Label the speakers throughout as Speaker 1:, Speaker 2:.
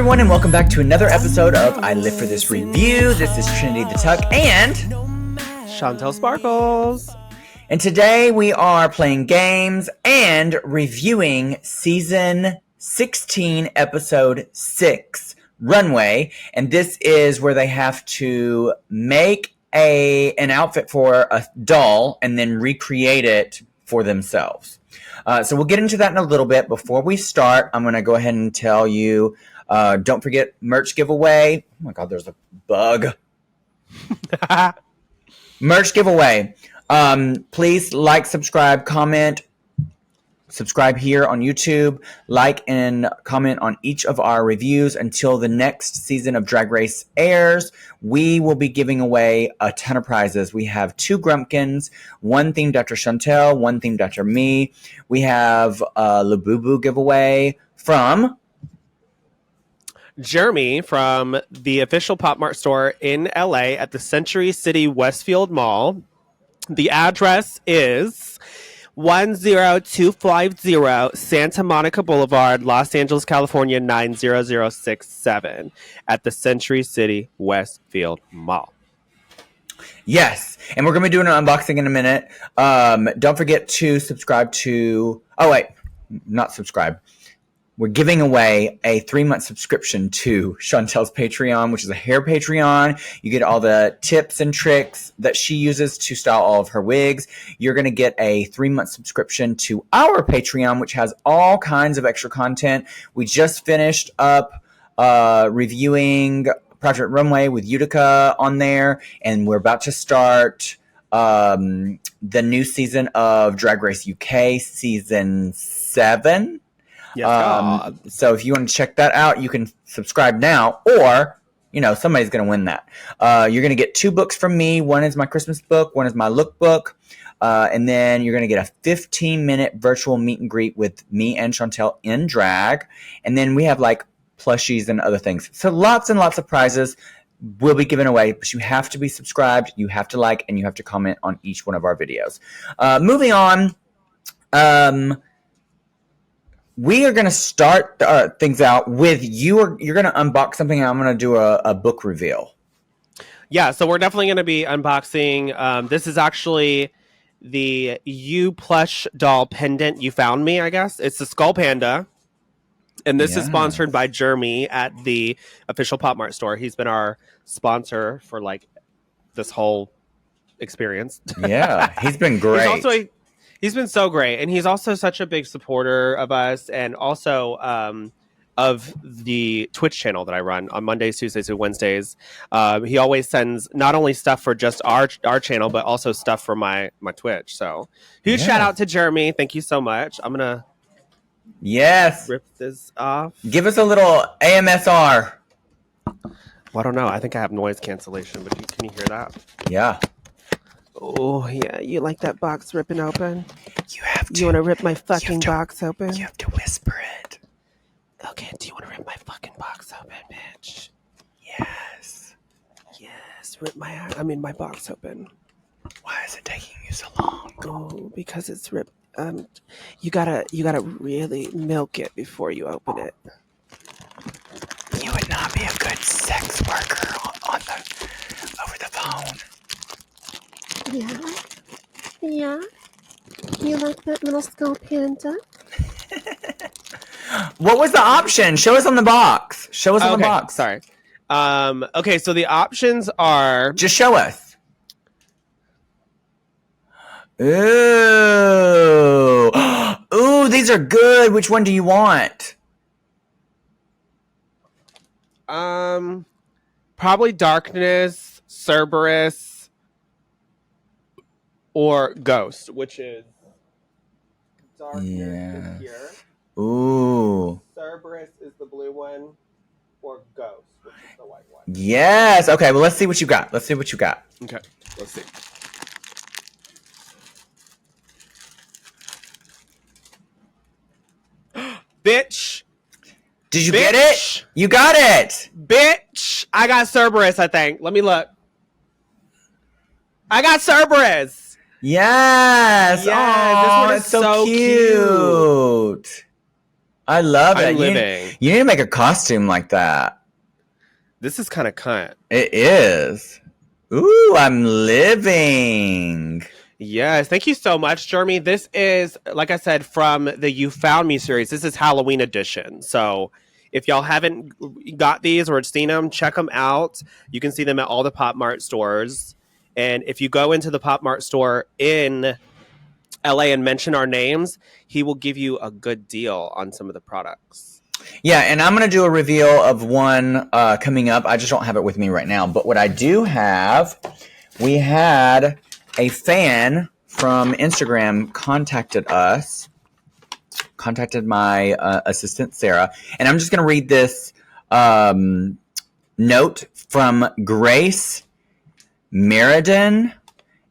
Speaker 1: everyone, and welcome back to another episode of I Live for This Review. This is Trinity the Tuck and
Speaker 2: Chantel Sparkles.
Speaker 1: And today we are playing games and reviewing Season 16, Episode 6, Runway. And this is where they have to make an outfit for a doll and then recreate it for themselves. So we'll get into that in a little bit. Before we start, I'm going to go ahead and tell you, don't forget merch giveaway. Oh my God, there's a bug. Merch giveaway. Please like, subscribe, comment. Subscribe here on YouTube. Like and comment on each of our reviews until the next season of Drag Race airs. We will be giving away a ton of prizes. We have 2 Grumpkins, one themed after Chantel, one themed after me. We have a Labubu giveaway from
Speaker 2: Jeremy from the official Pop Mart store in LA at the Century City Westfield Mall. The address is 10250 Santa Monica Boulevard, Los Angeles, California, 90067 at the Century City Westfield Mall.
Speaker 1: Yes, and we're going to be doing an unboxing in a minute. Don't forget to subscribe to... Oh, wait. Not subscribe. We're giving away a 3-month subscription to Chantel's Patreon, which is a hair Patreon. You get all the tips and tricks that she uses to style all of her wigs. You're going to get a 3-month subscription to our Patreon, which has all kinds of extra content. We just finished up reviewing Project Runway with Utica on there, and we're about to start the new season of Drag Race UK, Season 7.
Speaker 2: Yes,
Speaker 1: so if you want to check that out, you can subscribe now, or, you know, somebody's going to win that. You're going to get 2 books from me. One is my Christmas book. One is my lookbook. And then you're going to get a 15-minute virtual meet and greet with me and Chantel in drag. And then we have like plushies and other things. So lots and lots of prizes will be given away, but you have to be subscribed, you have to like, and you have to comment on each one of our videos. Moving on, we are going to start things out with you're going to unbox something, and I'm going to do a book reveal.
Speaker 2: Yeah, so we're definitely going to be unboxing. This is actually the U plush doll pendant you found me, I guess. It's the Skull Panda. And this is sponsored by Jeremy at the official Pop Mart store. He's been our sponsor for like this whole experience.
Speaker 1: Yeah, he's been great.
Speaker 2: He's been so great, and he's also such a big supporter of us, and also of the Twitch channel that I run on Mondays, Tuesdays, and Wednesdays. He always sends not only stuff for just our channel, but also stuff for my Twitch. So huge shout out to Jeremy. Thank you so much. I'm gonna rip this off.
Speaker 1: Give us a little AMSR.
Speaker 2: Well, I don't know. I think I have noise cancellation, but can you hear that?
Speaker 1: Yeah.
Speaker 2: Oh, yeah. You like that box ripping open?
Speaker 1: You have to.
Speaker 2: You want to rip my fucking box open?
Speaker 1: You have to whisper it.
Speaker 2: Okay, do you want to rip my fucking box open, bitch?
Speaker 1: Yes.
Speaker 2: Yes, rip my box open.
Speaker 1: Why is it taking you so long?
Speaker 2: Oh, because it's ripped. You gotta really milk it before you open it.
Speaker 1: You would not be a good sex worker over the phone.
Speaker 3: Yeah? Yeah? You like that little skull panda?
Speaker 1: What was the option? Show us on the box. Show us on the box.
Speaker 2: Sorry. Okay, so the options are...
Speaker 1: Just show us. Ooh. Ooh, these are good. Which one do you want?
Speaker 2: Probably Darkness, Cerberus, or Ghost, which is Darkness is here.
Speaker 1: Ooh.
Speaker 2: Cerberus is the blue one, or Ghost, which is the white one.
Speaker 1: Yes. Okay, well, let's see what you got.
Speaker 2: Okay, let's see. Bitch.
Speaker 1: Did you get it? You got it.
Speaker 2: Bitch. I got Cerberus, I think. Let me look. I got Cerberus.
Speaker 1: Yes.
Speaker 2: Yes. This one is
Speaker 1: so cute. I love it.
Speaker 2: I'm living.
Speaker 1: You need to make a costume like that.
Speaker 2: This is kind of cunt.
Speaker 1: It is. Ooh, I'm living.
Speaker 2: Yes, thank you so much, Jeremy. This is, like I said, from the You Found Me series. This is Halloween edition. So if y'all haven't got these or seen them, check them out. You can see them at all the Pop Mart stores. And if you go into the Pop Mart store in LA and mention our names, he will give you a good deal on some of the products.
Speaker 1: Yeah, and I'm going to do a reveal of one coming up. I just don't have it with me right now. But what I do have, we had a fan from Instagram contacted my assistant, Sarah. And I'm just going to read this note from Grace Meriden.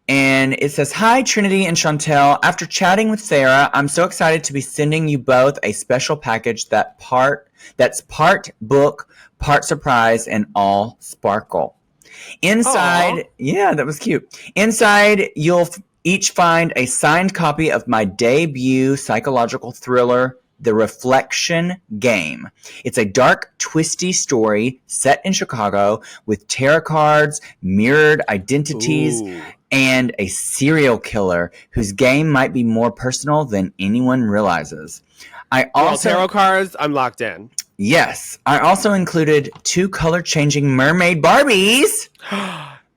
Speaker 1: And it says, "Hi, Trinity and Chantel. After chatting with Sarah, I'm so excited to be sending you both a special package that's part book, part surprise, and all sparkle. Inside, yeah, that was cute. Inside, you'll each find a signed copy of my debut psychological thriller, The Reflection Game. It's a dark, twisty story set in Chicago with tarot cards, mirrored identities, and a serial killer whose game might be more personal than anyone realizes.
Speaker 2: Tarot cards, I'm locked in.
Speaker 1: Yes. I also included 2 color-changing mermaid Barbies.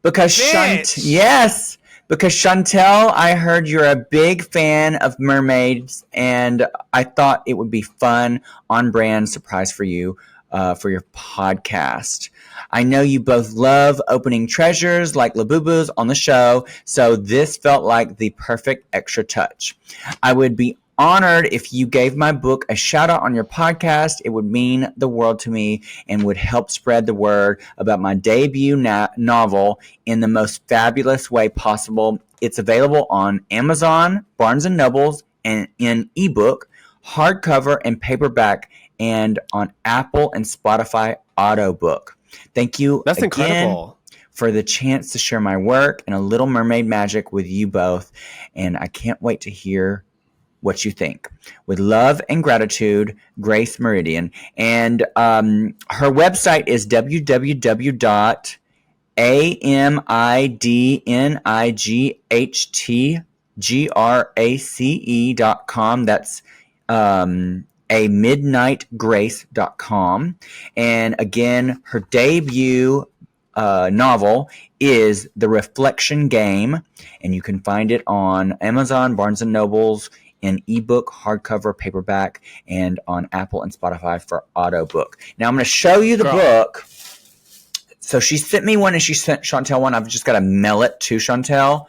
Speaker 1: Because Chantel, I heard you're a big fan of mermaids, and I thought it would be fun, on-brand surprise for you for your podcast. I know you both love opening treasures like Labubus on the show, so this felt like the perfect extra touch. I would be honored if you gave my book a shout out on your podcast. It would mean the world to me and would help spread the word about my debut novel in the most fabulous way possible. It's available on Amazon, Barnes & Nobles, and in ebook, hardcover, and paperback, and on Apple and Spotify audiobook. Thank you.
Speaker 2: That's incredible.
Speaker 1: For the chance to share my work and a little mermaid magic with you both. And I can't wait to hear what you think. With love and gratitude, Grace Meridian. And her website is www.amidnightrace.com. That's amidnightgrace.com. And again, her debut novel is The Reflection Game, and you can find it on Amazon, Barnes & Nobles, in ebook, hardcover, paperback, and on Apple and Spotify for audiobook. Now I'm going to show you the book. So she sent me one and she sent Chantel one. I've just got to mail it to Chantel.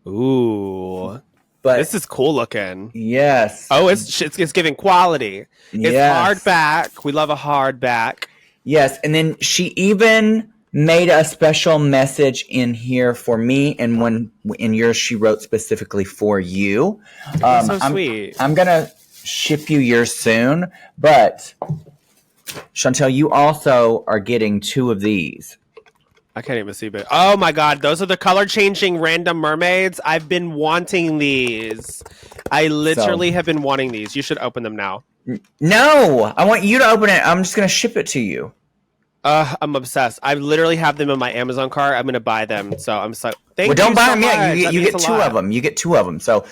Speaker 2: Ooh.
Speaker 1: But
Speaker 2: this is cool looking.
Speaker 1: Yes.
Speaker 2: Oh, it's giving quality. It's hardback. We love a hardback.
Speaker 1: Yes, and then she even made a special message in here for me, and when in yours she wrote specifically for you.
Speaker 2: So sweet.
Speaker 1: I'm gonna ship you yours soon, but Chantel, you also are getting 2 of these.
Speaker 2: I can't even see, but oh my god, those are the color changing random mermaids. I've been wanting these. I literally have been wanting these. You should open them now.
Speaker 1: No, I want you to open it. I'm just gonna ship it to you.
Speaker 2: I'm obsessed. I literally have them in my Amazon cart. I'm going to buy them. So I'm so thank you.
Speaker 1: Well, don't buy
Speaker 2: so
Speaker 1: them yet.
Speaker 2: much.
Speaker 1: You get 2 of them. You get 2 of them. So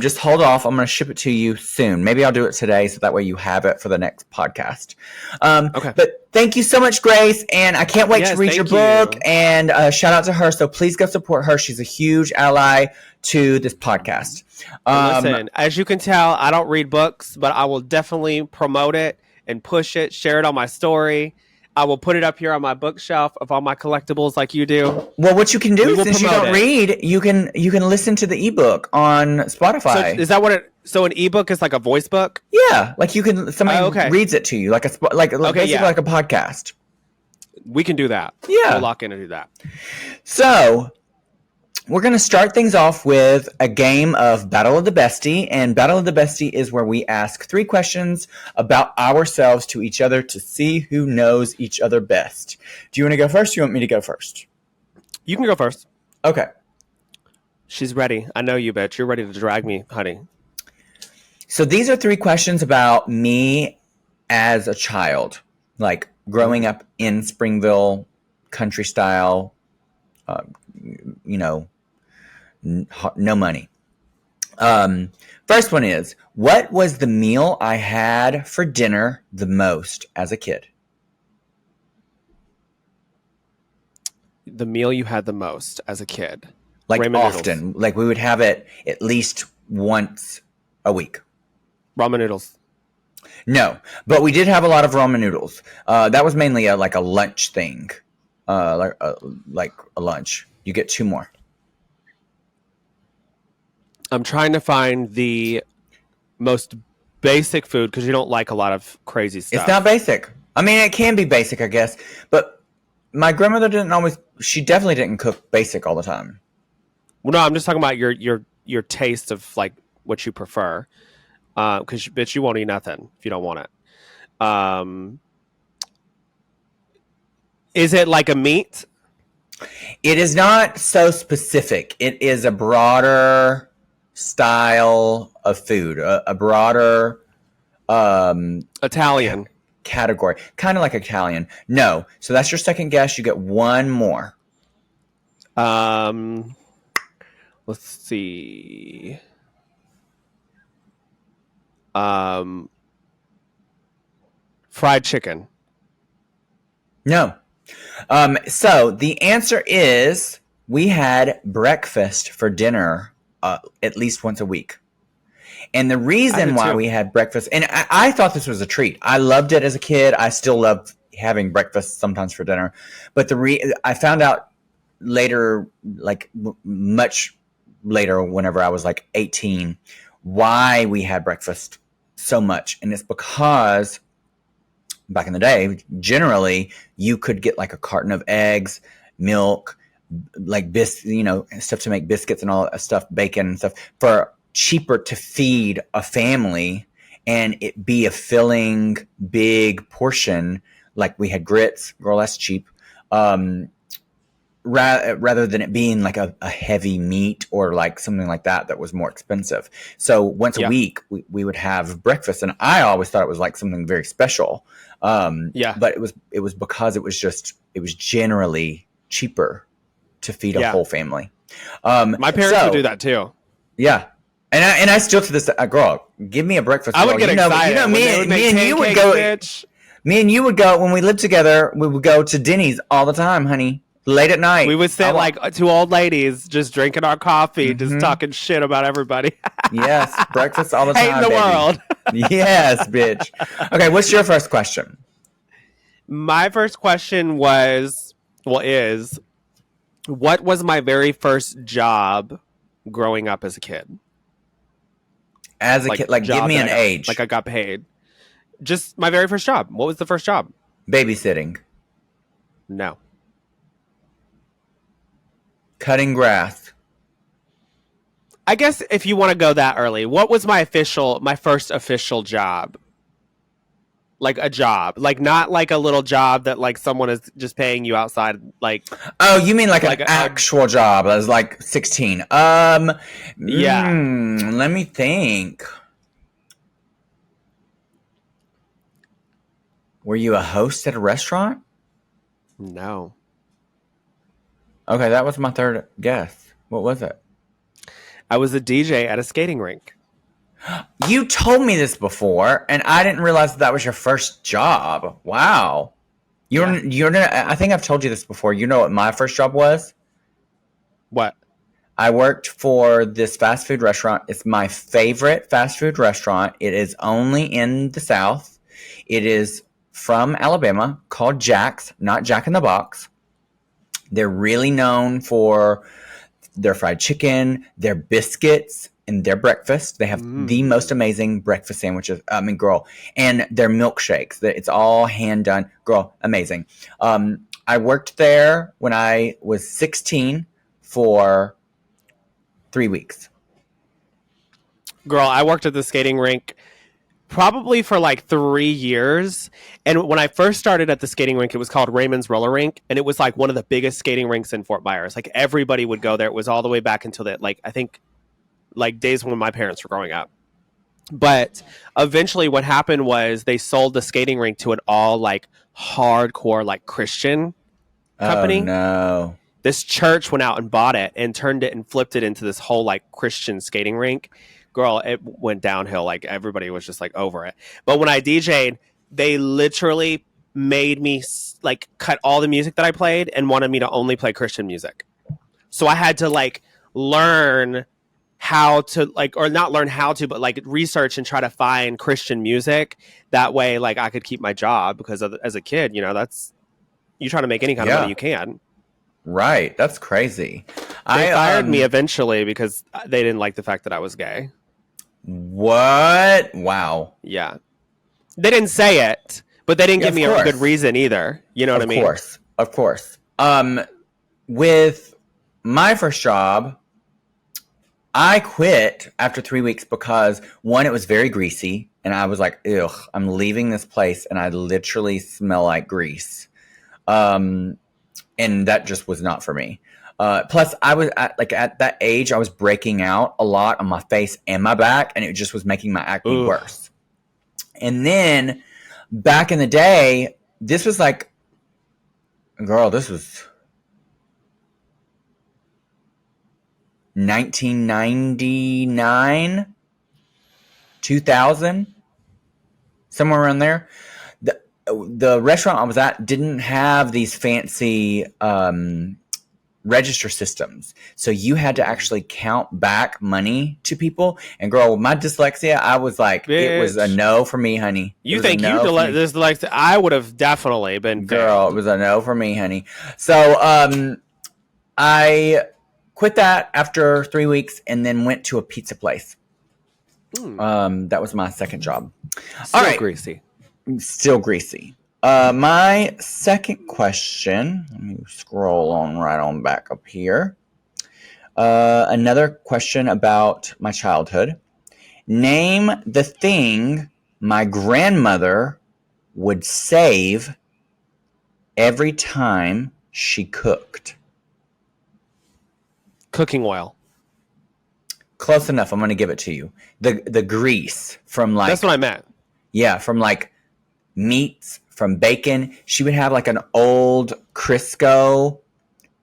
Speaker 1: just hold off. I'm going to ship it to you soon. Maybe I'll do it today so that way you have it for the next podcast.
Speaker 2: Okay.
Speaker 1: But thank you so much, Grace. And I can't wait to read your book. And shout out to her. So please go support her. She's a huge ally to this podcast.
Speaker 2: Listen, as you can tell, I don't read books, but I will definitely promote it and push it, share it on my story. I will put it up here on my bookshelf of all my collectibles like you do.
Speaker 1: Well, what you can do, since you don't read, you can listen to the ebook on Spotify.
Speaker 2: So is that what so an ebook is like a voice book?
Speaker 1: Yeah, like you can somebody reads it to you like basically like a podcast.
Speaker 2: We can do that.
Speaker 1: Yeah.
Speaker 2: We'll lock in and do that.
Speaker 1: So we're going to start things off with a game of Battle of the Bestie. And Battle of the Bestie is where we ask 3 questions about ourselves to each other to see who knows each other best. Do you want to go first or do you want me to go first?
Speaker 2: You can go first.
Speaker 1: Okay.
Speaker 2: She's ready. I know you, bitch. You're ready to drag me, honey.
Speaker 1: So these are 3 questions about me as a child, like growing up in Springville, country style, you know, no money. First one is, what was the meal I had for dinner the most as a kid?
Speaker 2: The meal you had the most as a kid.
Speaker 1: Like
Speaker 2: Ramen
Speaker 1: often.
Speaker 2: noodles.
Speaker 1: Like we would have it at least once a week.
Speaker 2: Ramen noodles.
Speaker 1: No, but we did have a lot of ramen noodles. That was mainly like a lunch thing. Like a lunch. You get 2 more.
Speaker 2: I'm trying to find the most basic food because you don't like a lot of crazy stuff.
Speaker 1: It's not basic. I mean, it can be basic, I guess. But my grandmother she definitely didn't cook basic all the time.
Speaker 2: Well, no, I'm just talking about your taste of like what you prefer. Because bitch, you won't eat nothing if you don't want it. Is it like a meat?
Speaker 1: It is not so specific. It is a broader style of food, a broader
Speaker 2: Italian
Speaker 1: category, kind of like Italian. No, so that's your second guess. You get 1 more.
Speaker 2: Let's see. Fried chicken.
Speaker 1: No. So the answer is we had breakfast for dinner at least once a week. And the reason why we had breakfast, and I thought this was a treat. I loved it as a kid. I still love having breakfast sometimes for dinner. But I found out later, like much later, whenever I was like 18, why we had breakfast so much. And it's because back in the day, generally, you could get like a carton of eggs, milk, like stuff to make biscuits and all that stuff, bacon and stuff, for cheaper to feed a family, and it be a filling, big portion. Like we had grits, girl, that's cheap. Rather than it being like a heavy meat or like something like that was more expensive. So once a week, we would have breakfast, and I always thought it was like something very special. But it was because it was generally cheaper to feed a whole family.
Speaker 2: My parents would do that too.
Speaker 1: Yeah. And I still to this girl, give me a breakfast.
Speaker 2: I would get excited.
Speaker 1: Me and you would go. Bitch. Me and you would go when we lived together. We would go to Denny's all the time, honey. Late at night,
Speaker 2: we would sit like 2 old ladies just drinking our coffee, just talking shit about everybody.
Speaker 1: Yes, breakfast all the time.
Speaker 2: Hating the world.
Speaker 1: Yes, bitch. Okay, what's your first question?
Speaker 2: My first question is, what was my very first job growing up as a kid?
Speaker 1: As a kid, like give me an age.
Speaker 2: Like I got paid. Just my very first job. What was the first job?
Speaker 1: Babysitting.
Speaker 2: No.
Speaker 1: Cutting grass.
Speaker 2: I guess if you want to go that early, what was my first official job? Like a job, like not like a little job that like someone is just paying you outside. Like,
Speaker 1: oh, you mean like an actual job? I was like 16. Let me think. Were you a host at a restaurant?
Speaker 2: No.
Speaker 1: Okay, that was my third guess. What was it?
Speaker 2: I was a DJ at a skating rink.
Speaker 1: You told me this before, and I didn't realize that was your first job. Wow. I think I've told you this before. You know what my first job was?
Speaker 2: What?
Speaker 1: I worked for this fast food restaurant. It's my favorite fast food restaurant. It is only in the South. It is from Alabama, called Jack's, not Jack in the Box. They're really known for their fried chicken, their biscuits, and their breakfast. They have the most amazing breakfast sandwiches. I mean, girl, and their milkshakes. It's all hand done. Girl, amazing. I worked there when I was 16 for 3 weeks.
Speaker 2: Girl, I worked at the skating rink probably for like 3 years. And when I first started at the skating rink, it was called Raymond's Roller Rink. And it was like one of the biggest skating rinks in Fort Myers. Like everybody would go there. It was all the way back until I think like days when my parents were growing up. But eventually what happened was they sold the skating rink to an all like hardcore like Christian company.
Speaker 1: Oh no.
Speaker 2: This church went out and bought it and turned it and flipped it into this whole like Christian skating rink. Girl, it went downhill. Like everybody was just like over it. But when I DJ'd, they literally made me like cut all the music that I played and wanted me to only play Christian music. So I had to like learn how to like, or not learn how to, but like research and try to find Christian music. That way, like I could keep my job because as a kid, you know, that's, you try to make any kind of money you can.
Speaker 1: Right. That's crazy.
Speaker 2: They fired me eventually because they didn't like the fact that I was gay.
Speaker 1: What? Wow.
Speaker 2: Yeah. They didn't say it, but they didn't give me a good reason either. You know what I mean?
Speaker 1: Of course. With my first job, I quit after 3 weeks because one, it was very greasy, and I was like, ugh, I'm leaving this place, and I literally smell like grease. And that just was not for me. Plus, I was at that age, I was breaking out a lot on my face and my back, and it just was making my acne worse. And then back in the day, this was like, girl, this was 1999, 2000, somewhere around there. The restaurant I was at didn't have these fancy register systems. So you had to actually count back money to people. And girl, with my dyslexia, I was like, bitch, it was a no for me, honey.
Speaker 2: You think you dyslexia? I would have definitely been
Speaker 1: girl, it was a no for me, honey. So I quit that after 3 weeks and then went to a pizza place. That was my second job.
Speaker 2: Still greasy.
Speaker 1: Still greasy. My second question, let me scroll on right on back up here. Another question about my childhood. Name the thing my grandmother would save every time she cooked.
Speaker 2: Cooking oil.
Speaker 1: Close enough. I'm going to give it to you. The grease from like...
Speaker 2: That's what I meant.
Speaker 1: Yeah, from like meats, from bacon. She would have like an old Crisco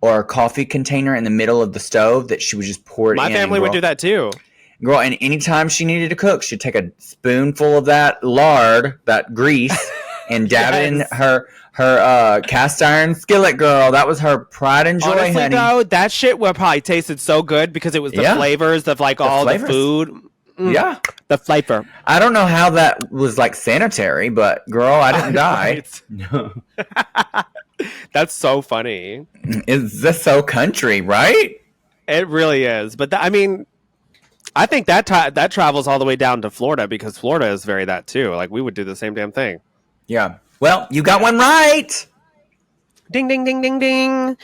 Speaker 1: or a coffee container in the middle of the stove that she would just pour it in.
Speaker 2: My family would do that too.
Speaker 1: Girl, and anytime she needed to cook, she'd take a spoonful of that lard, that grease, and dab it in her cast iron skillet, girl. That was her pride and joy,
Speaker 2: honestly,
Speaker 1: honey.
Speaker 2: Though, that shit would probably tasted so good because it was the flavors of like all the food.
Speaker 1: Yeah.
Speaker 2: The flavor.
Speaker 1: I don't know how that was like sanitary, but girl, I didn't die. No.
Speaker 2: That's so funny.
Speaker 1: It's just so country, right?
Speaker 2: It really is. But I mean, I think that travels all the way down to Florida because Florida is very that too. Like we would do the same damn thing.
Speaker 1: Yeah. Well, you got one right.
Speaker 2: Ding, ding, ding, ding, ding.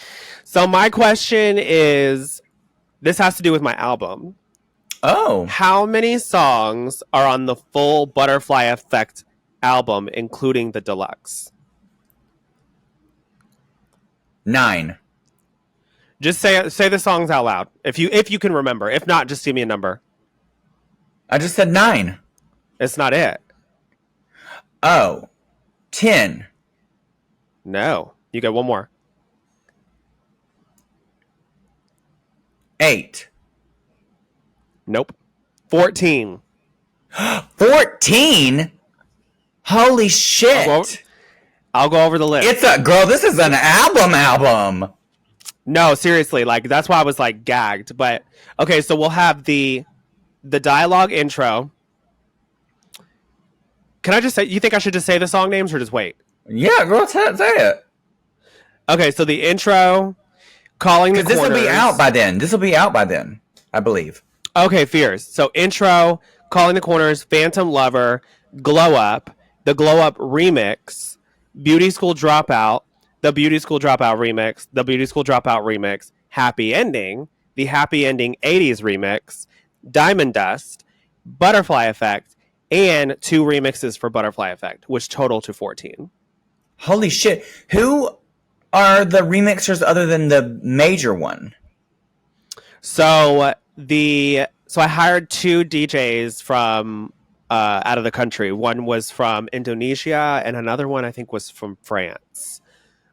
Speaker 2: So my question is, this has to do with my album.
Speaker 1: Oh.
Speaker 2: How many songs are on the full Butterfly Effect album, including the deluxe?
Speaker 1: 9.
Speaker 2: Just say the songs out loud. If you can remember. If not, just give me a number.
Speaker 1: I just said 9.
Speaker 2: It's not it.
Speaker 1: Oh. 10.
Speaker 2: No. You got one more.
Speaker 1: 8.
Speaker 2: Nope. 14.
Speaker 1: 14? Holy shit.
Speaker 2: I'll go over the list.
Speaker 1: This is an album.
Speaker 2: No, seriously, like that's why I was like gagged. But okay, so we'll have the dialogue intro. Can I just say, you think I should just say the song names or just wait?
Speaker 1: Yeah, girl, say it.
Speaker 2: Okay, so the intro, Calling the Corners.
Speaker 1: This will be out by then, I believe.
Speaker 2: Okay, Fears. So intro, Calling the Corners, Phantom Lover, Glow Up, the Glow Up remix, Beauty School Dropout, the Beauty School Dropout remix, the Beauty School Dropout remix, Happy Ending, the Happy Ending 80s remix, Diamond Dust, Butterfly Effect, and 2 remixes for Butterfly Effect, which total to 14.
Speaker 1: Holy shit. Who are the remixers other than the major one?
Speaker 2: So I hired 2 DJs from out of the country. One was from Indonesia, and another one I think was from France.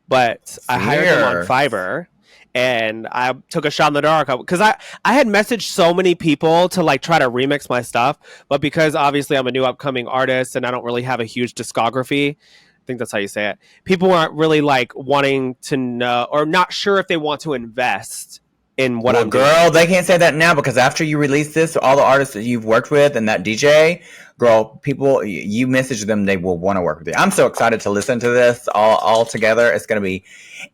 Speaker 2: But I hired them on Fiverr, and I took a shot in the dark because I had messaged so many people to like try to remix my stuff, but because obviously I'm a new upcoming artist and I don't really have a huge discography, I think that's how you say it, people aren't really like wanting to know or not sure if they want to invest in what I'm doing.
Speaker 1: Girl, they can't say that now because after you release this, all the artists that you've worked with and that DJ, girl, people, you message them, they will want to work with you. I'm so excited to listen to this all together. It's going to be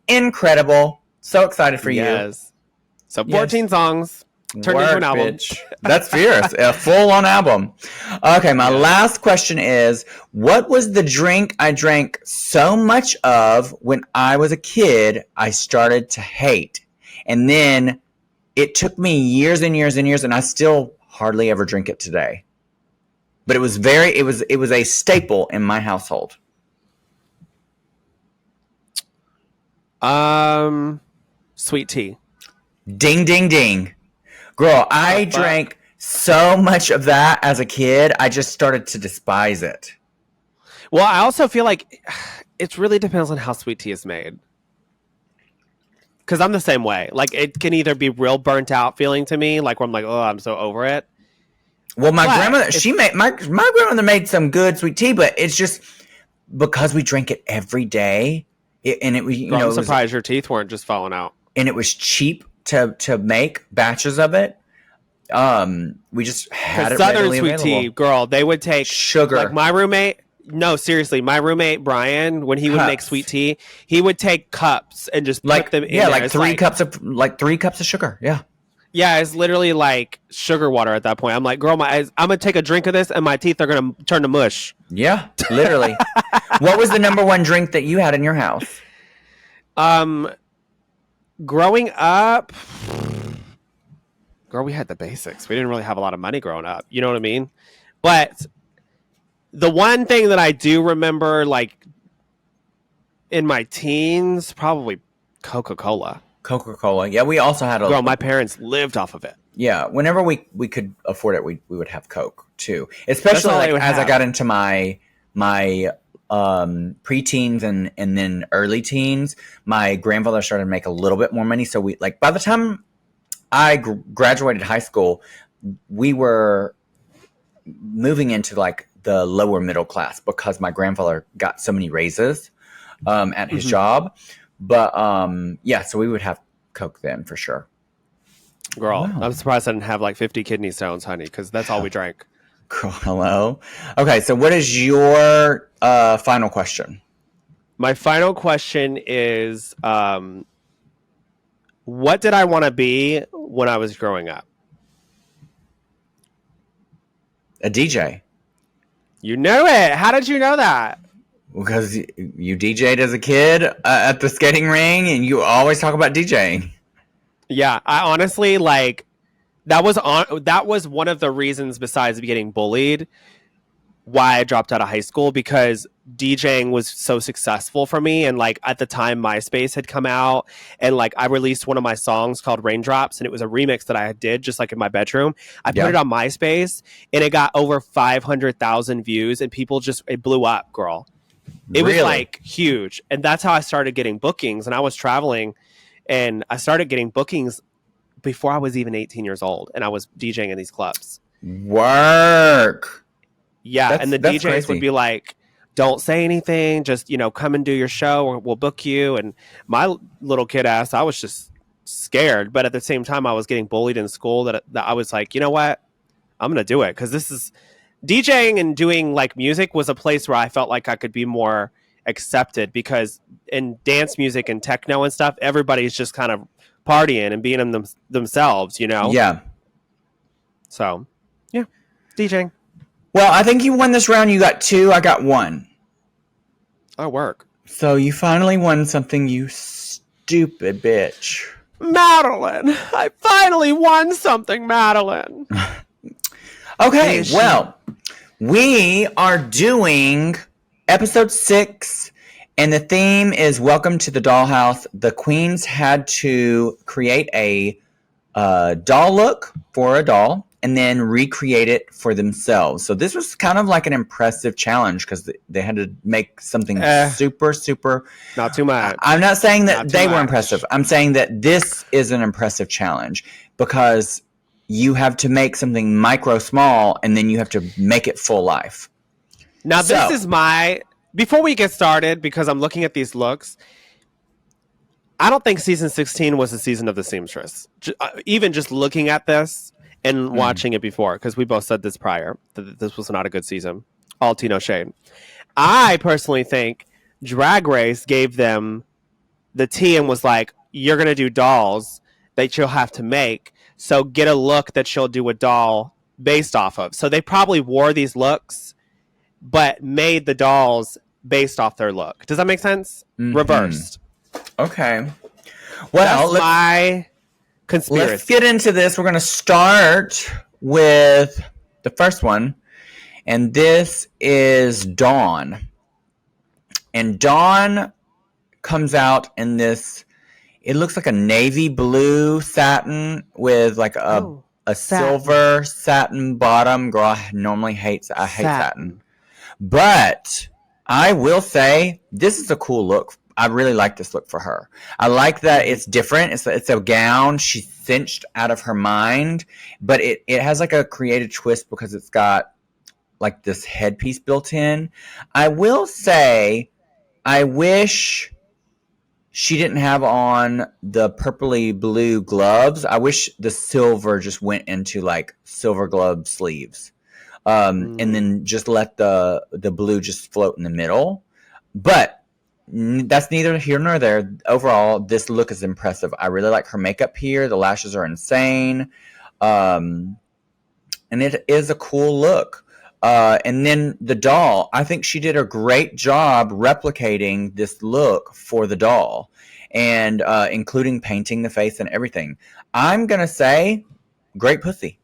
Speaker 1: incredible. So excited for you.
Speaker 2: So 14 songs turned into an album.
Speaker 1: Bitch. That's fierce. A full-on album. Okay, my last question is, what was the drink I drank so much of when I was a kid I started to hate? And then it took me years and years and years, and I still hardly ever drink it today. But it was a staple in my household.
Speaker 2: Sweet tea.
Speaker 1: Ding, ding, ding. Girl, I drank so much of that as a kid, I just started to despise it.
Speaker 2: Well, I also feel like it really depends on how sweet tea is made. Because I'm the same way. Like, it can either be real burnt out feeling to me, like where I'm like, oh, I'm so over it.
Speaker 1: Well, my grandmother, my grandmother made some good sweet tea, but it's just because we drank it every day,
Speaker 2: I'm surprised your teeth weren't just falling out. And
Speaker 1: it was cheap to make batches of it. We just had it
Speaker 2: Southern
Speaker 1: readily
Speaker 2: sweet
Speaker 1: available.
Speaker 2: Tea, girl, they would take
Speaker 1: sugar.
Speaker 2: Like my roommate. No, seriously, my roommate Brian, when he would make sweet tea, he would take cups and just put them in.
Speaker 1: Yeah,
Speaker 2: there.
Speaker 1: like three cups of sugar. Yeah.
Speaker 2: Yeah, it's literally like sugar water at that point. I'm like, girl, I'm gonna take a drink of this, and my teeth are gonna turn to mush.
Speaker 1: Yeah, literally. What was the number one drink that you had in your house?
Speaker 2: Growing up, girl, we had the basics. We didn't really have a lot of money growing up. You know what I mean? But the one thing that I do remember, like in my teens, probably Coca-Cola.
Speaker 1: Coca-Cola. Yeah, we also had
Speaker 2: Girl, my parents lived off of it.
Speaker 1: Yeah, whenever we could afford it, we would have Coke too. Especially like as I got into my preteens and then early teens, my grandfather started to make a little bit more money. So we like by the time I graduated high school, we were moving into like the lower middle class because my grandfather got so many raises at his job. But yeah, so we would have Coke then for sure.
Speaker 2: Girl, wow. I'm surprised I didn't have like 50 kidney stones, honey, because that's all we drank.
Speaker 1: Girl, hello. Okay, so what is your final question?
Speaker 2: My final question is, what did I want to be when I was growing up?
Speaker 1: A DJ.
Speaker 2: You knew it. How did you know that?
Speaker 1: Because you DJ'd as a kid at the skating ring, and you always talk about DJing.
Speaker 2: Yeah, I honestly like that was one of the reasons, besides getting bullied, why I dropped out of high school, because DJing was so successful for me. And like at the time MySpace had come out, and like I released one of my songs called Raindrops, and it was a remix that I did just like in my bedroom. I put it on MySpace, and it got over 500,000 views, and it blew up, girl. It was like huge. And that's how I started getting bookings. And I was traveling, and I started getting bookings before I was even 18 years old, and I was DJing in these clubs.
Speaker 1: Work.
Speaker 2: Yeah, and the DJs crazy. Would be like, don't say anything, just, come and do your show, or we'll book you. And my little kid ass, I was just scared. But at the same time, I was getting bullied in school that I was like, you know what? I'm going to do it, because this is... DJing and doing like music was a place where I felt like I could be more accepted, because in dance music and techno and stuff, everybody's just kind of partying and being themselves,
Speaker 1: Yeah.
Speaker 2: So, yeah, DJing.
Speaker 1: Well, I think you won this round. You got 2. I got 1.
Speaker 2: I work.
Speaker 1: So you finally won something, you stupid bitch.
Speaker 2: Madeline, I finally won something, Madeline.
Speaker 1: Okay, well, we are doing episode 6, and the theme is Welcome to the Dollhouse. The queens had to create a doll look for a doll, and then recreate it for themselves. So this was kind of like an impressive challenge because they had to make something super.
Speaker 2: Not too much.
Speaker 1: I'm not saying that they were
Speaker 2: much.
Speaker 1: impressive. I'm saying that this is an impressive challenge because you have to make something micro small and then you have to make it full life.
Speaker 2: Now, this is before we get started, because I'm looking at these looks, I don't think season 16 was the season of the seamstress. Even just looking at this and watching it before, because we both said this prior, that this was not a good season. All tea, no shade. I personally think Drag Race gave them the tea and was like, you're going to do dolls that you'll have to make, so get a look that she'll do a doll based off of. So they probably wore these looks, but made the dolls based off their look. Does that make sense? Reversed.
Speaker 1: Okay. Well,
Speaker 2: that's my conspiracy.
Speaker 1: Let's get into this. We're going to start with the first one, and this is Dawn. And Dawn comes out in this, it looks like a navy blue satin with like a silver satin bottom. Girl, I normally hate satin. But I will say, this is a cool look. I really like this look for her. I like that it's different. It's a gown. She's cinched out of her mind, but it has like a creative twist because it's got like this headpiece built in. I will say, I wish she didn't have on the purpley blue gloves. I wish the silver just went into like silver glove sleeves. And then just let the blue just float in the middle. But that's neither here nor there. Overall, this look is impressive. I really like her makeup here. The lashes are insane. And it is a cool look. And then the doll, I think she did a great job replicating this look for the doll. And including painting the face and everything. I'm going to say great pussy.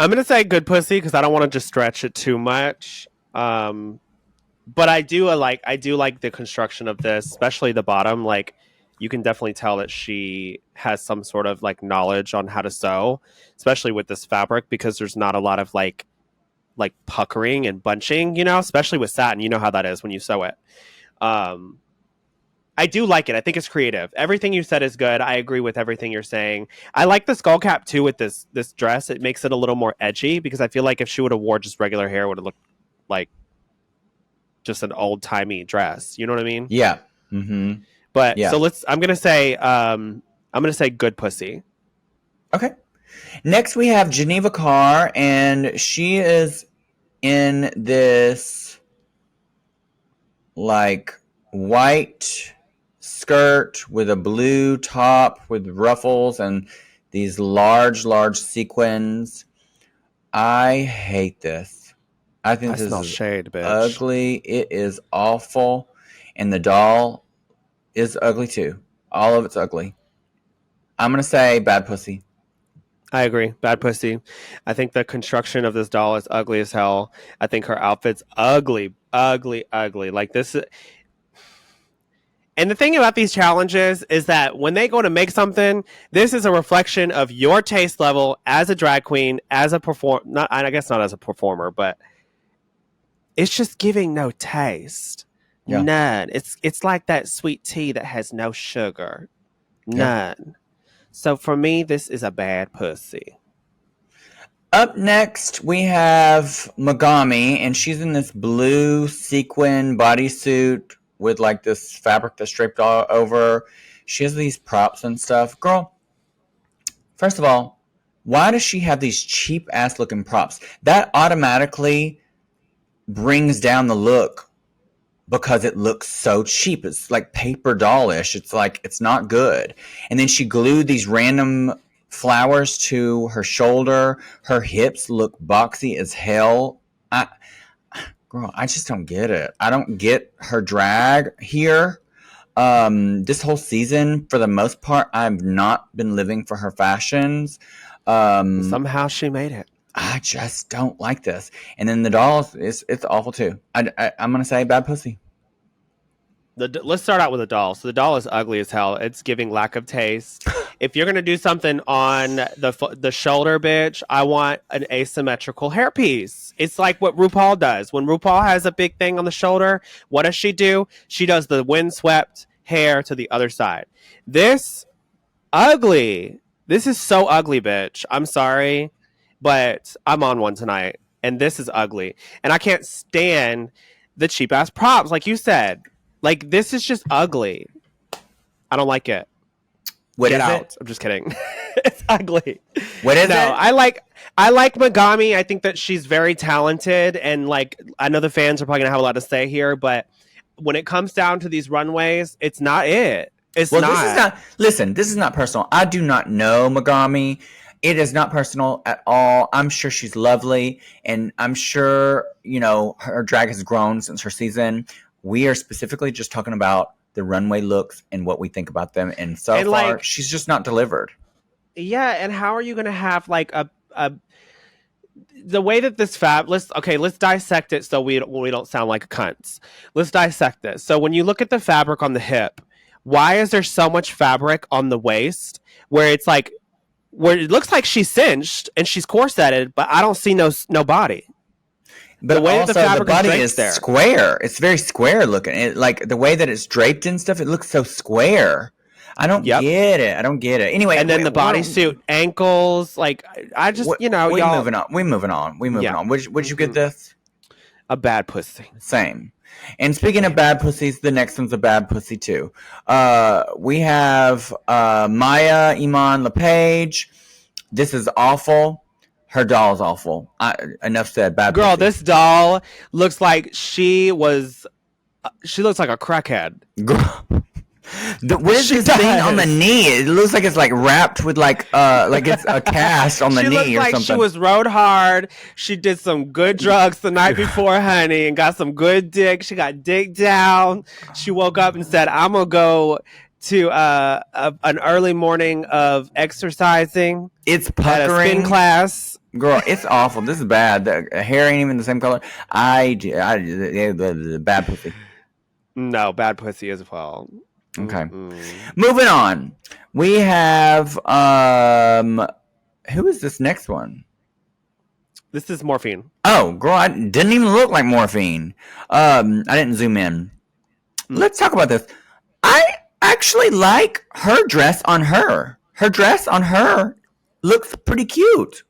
Speaker 2: I'm going to say good pussy because I don't want to just stretch it too much. But I do like the construction of this, especially the bottom. Like, you can definitely tell that she has some sort of like knowledge on how to sew, especially with this fabric, because there's not a lot of like puckering and bunching, you know, especially with satin. You know how that is when you sew it. I do like it. I think it's creative. Everything you said is good. I agree with everything you're saying. I like the skull cap too with this dress. It makes it a little more edgy because I feel like if she would have wore just regular hair, it would have looked like just an old timey dress. You know what I mean?
Speaker 1: Yeah. Mm-hmm.
Speaker 2: But so I'm gonna say good pussy.
Speaker 1: Okay. Next we have Geneva Carr, and she is in this like white skirt with a blue top with ruffles and these large sequins. I hate this. I think this is
Speaker 2: shade, bitch.
Speaker 1: Ugly. It is awful. And the doll is ugly too. All of it's ugly. I'm going to say bad pussy.
Speaker 2: I agree. Bad pussy. I think the construction of this doll is ugly as hell. I think her outfit's ugly. Like this. And the thing about these challenges is that when they go to make something, this is a reflection of your taste level as a drag queen, as a I guess not as a performer, but it's just giving no taste. Yeah. None. It's like that sweet tea that has no sugar. None. Yeah. So for me, this is a bad pussy.
Speaker 1: Up next, we have Megami, and she's in this blue sequin bodysuit with like this fabric that's draped all over. She has these props and stuff. Girl, first of all, why does she have these cheap ass looking props? That automatically brings down the look because it looks so cheap. It's like paper dollish. It's like, it's not good. And then she glued these random flowers to her shoulder. Her hips look boxy as hell. Girl, I just don't get it. I don't get her drag here. This whole season, for the most part, I've not been living for her fashions.
Speaker 2: Somehow she made it.
Speaker 1: I just don't like this. And then the doll, it's awful too. I'm going to say bad pussy.
Speaker 2: Let's start out with the doll. So the doll is ugly as hell. It's giving lack of taste. if you're gonna do something on the shoulder, bitch, I want an asymmetrical hairpiece. It's like what RuPaul does. When RuPaul has a big thing on the shoulder, what does she do? She does the windswept hair to the other side. This ugly. This is so ugly, bitch. I'm sorry, but I'm on one tonight, and this is ugly. And I can't stand the cheap ass props, like you said. Like, this is just ugly. I don't like it.
Speaker 1: What
Speaker 2: Get
Speaker 1: is
Speaker 2: out.
Speaker 1: it?
Speaker 2: I'm just kidding. It's ugly.
Speaker 1: What is it?
Speaker 2: I like Megami. I think that she's very talented, and like I know the fans are probably gonna have a lot to say here, but when it comes down to these runways, it's not it. It's
Speaker 1: well,
Speaker 2: not.
Speaker 1: This is not. Listen, this is not personal. I do not know Megami. It is not personal at all. I'm sure she's lovely, and I'm sure her drag has grown since her season. We are specifically just talking about the runway looks and what we think about them, and so far, she's just not delivered.
Speaker 2: Yeah, and how are you going to have like a the way that this let's dissect it so we don't sound like cunts. Let's dissect this. So when you look at the fabric on the hip, why is there so much fabric on the waist where it's like where it looks like she's cinched and she's corseted, but I don't see no body.
Speaker 1: But
Speaker 2: the way
Speaker 1: also,
Speaker 2: that the fabric
Speaker 1: body
Speaker 2: is
Speaker 1: is square. It's very square looking. Like the way that it's draped and stuff, it looks so square. I don't get it. Anyway,
Speaker 2: and then the bodysuit ankles, like I just
Speaker 1: we're moving on. We're moving on. Would you get this?
Speaker 2: A bad pussy.
Speaker 1: Same. And speaking of bad pussies, the next one's a bad pussy too. We have Maya Iman LePage. This is awful. Her doll is awful. Enough said. Bad
Speaker 2: girl.
Speaker 1: pussy.
Speaker 2: This doll looks like she looks like a crackhead.
Speaker 1: Girl. What is this thing on the knee? It looks like it's like wrapped with like it's a cast on the knee
Speaker 2: looks
Speaker 1: or
Speaker 2: like
Speaker 1: something.
Speaker 2: She was rode hard. She did some good drugs the night before, honey, and got some good dick. She got dick down. She woke up and said, "I'm gonna go to an early morning of exercising."
Speaker 1: It's puckering.
Speaker 2: At a spin class.
Speaker 1: Girl, it's awful. This is bad. The hair ain't even the same color. The bad pussy.
Speaker 2: No, bad pussy as well.
Speaker 1: Okay. Moving on. We have who is this next one?
Speaker 2: This is Morphine.
Speaker 1: Oh, girl, I didn't even look like Morphine. I didn't zoom in. Let's talk about this. I actually like her dress on her. Her dress on her looks pretty cute.